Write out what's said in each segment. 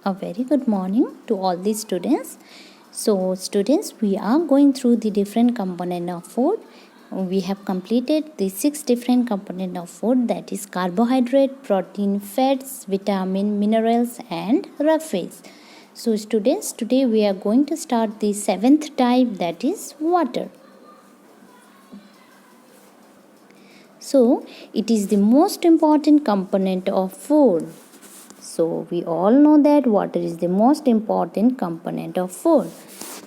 A very good morning to all the students. So students, we are going through the different component of food. We have completed the 6 different component of food, that is carbohydrate, protein, fats, vitamin, minerals and rough phase. So students, today we are going to start the 7th type, that is water. So it is the most important component of food. So we all know that water is the most important component of food.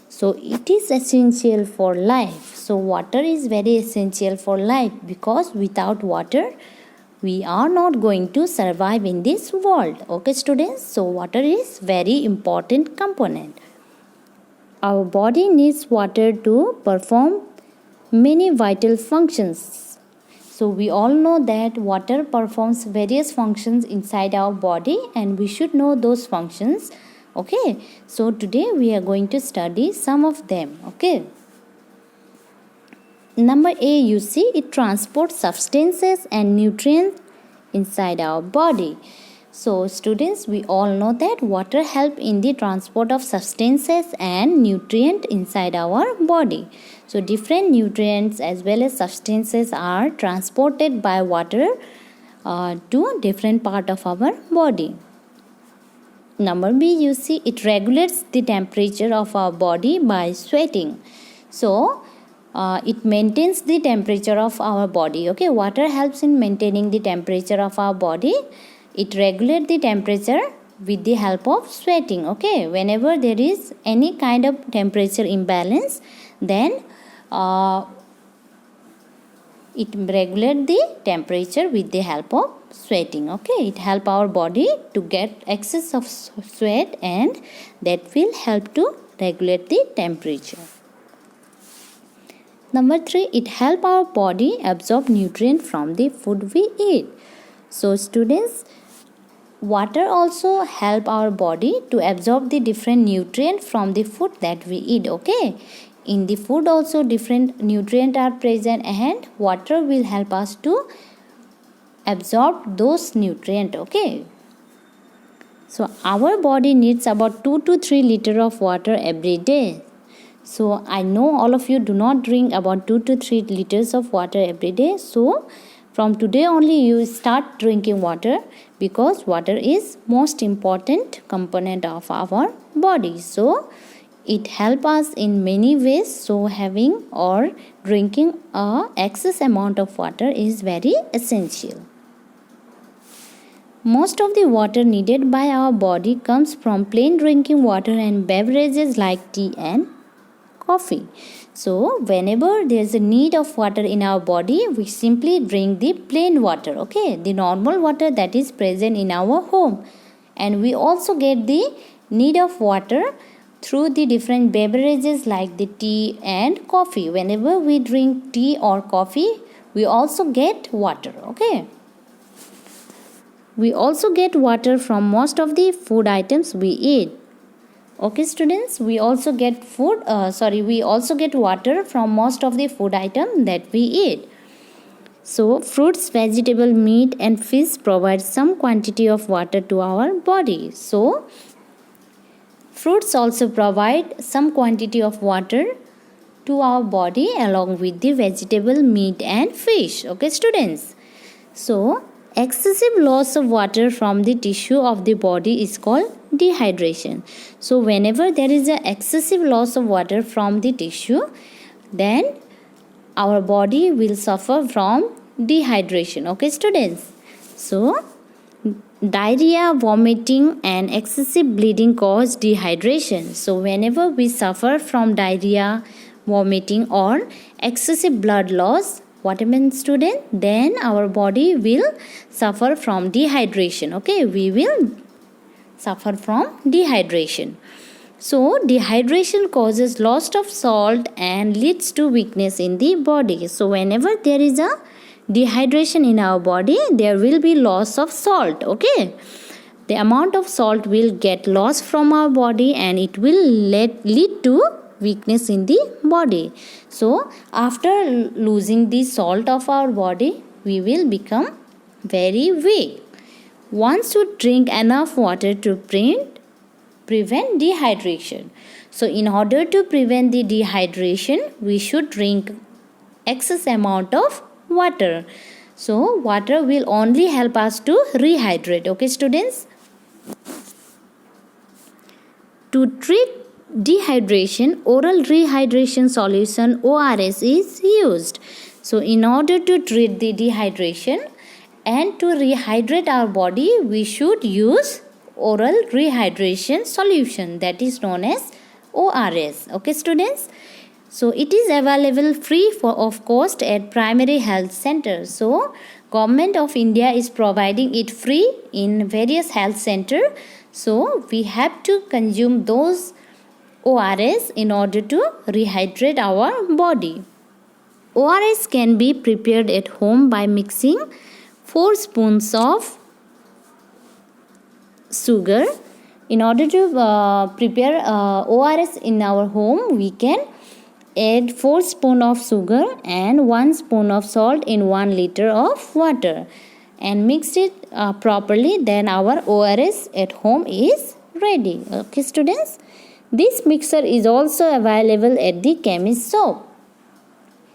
So it is essential for life. So water is very essential for life, because without water we are not going to survive in this world. Okay students, so water is very important component. Our body needs water to perform many vital functions. So we all know that water performs various functions inside our body, and we should know those functions. Okay, so today we are going to study some of them. Okay, number A, you see, it transports substances and nutrients inside our body. So students, we all know that water helps in the transport of substances and nutrient inside our body. So different nutrients as well as substances are transported by water to different part of our body. Number B, you see, it regulates the temperature of our body by sweating. So it maintains the temperature of our body. Okay, water helps in maintaining the temperature of our body. It regulates the temperature with the help of sweating. Okay, whenever there is any kind of temperature imbalance, then it regulates the temperature with the help of sweating. Okay, it helps our body to get excess of sweat, and that will help to regulate the temperature. Number 3, it helps our body absorb nutrient from the food we eat. So students, water also help our body to absorb the different nutrient from the food that we eat. Okay, in the food also different nutrients are present, and water will help us to absorb those nutrients. Okay, so our body needs about 2 to 3 liters of water every day. So I know all of you do not drink about 2 to 3 liters of water every day. So from today only you start drinking water, because water is most important component of our body. So it helps us in many ways. So having or drinking a excess amount of water is very essential. Most of the water needed by our body comes from plain drinking water and beverages like tea and coffee. So whenever there is a need of water in our body, we simply drink the plain water. Okay, the normal water that is present in our home. And we also get the need of water through the different beverages like the tea and coffee. Whenever we drink tea or coffee, we also get water. Okay, we also get water from most of the food items we eat. Okay students, we also get water from most of the food items that we eat. So fruits, vegetable, meat and fish provide some quantity of water to our body. So fruits also provide some quantity of water to our body along with the vegetable, meat and fish. Okay students, so excessive loss of water from the tissue of the body is called dehydration. So whenever there is an excessive loss of water from the tissue, then our body will suffer from dehydration. Okay students, so diarrhea, vomiting and excessive bleeding cause dehydration. So whenever we suffer from diarrhea, vomiting or excessive blood loss, what happens student? Then our body will suffer from dehydration. Okay, we will suffer from dehydration. So dehydration causes loss of salt and leads to weakness in the body. So whenever there is a dehydration in our body, there will be loss of salt. Okay, the amount of salt will get lost from our body, and it will lead to weakness in the body. So after losing the salt of our body, we will become very weak. One should drink enough water to prevent prevent dehydration. So in order to prevent the dehydration, we should drink excess amount of water. So water will only help us to rehydrate. Okay, students? To treat dehydration, oral rehydration solution ORS is used. So in order to treat the dehydration and to rehydrate our body, we should use oral rehydration solution, that is known as ORS. Okay, students? So it is available free of cost at primary health centers. So Government of India is providing it free in various health centers. So we have to consume those ORS in order to rehydrate our body. ORS can be prepared at home by mixing 4 spoons of sugar. In order to prepare ORS in our home, we can add 4 spoons of sugar and 1 spoon of salt in 1 liter of water and mix it properly. Then our ORS at home is ready. Okay, students? This mixture is also available at the chemist shop.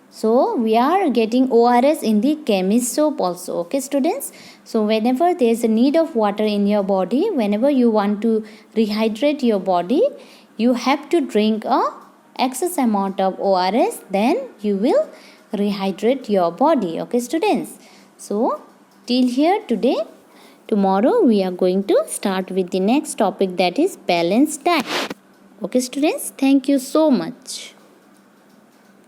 So we are getting ORS in the chemist shop also. Okay, students? So whenever there is a need of water in your body, whenever you want to rehydrate your body, you have to drink a excess amount of ORS, then you will rehydrate your body. Okay, students? So till here today. Tomorrow we are going to start with the next topic, that is balanced diet. Okay, students? Thank you so much.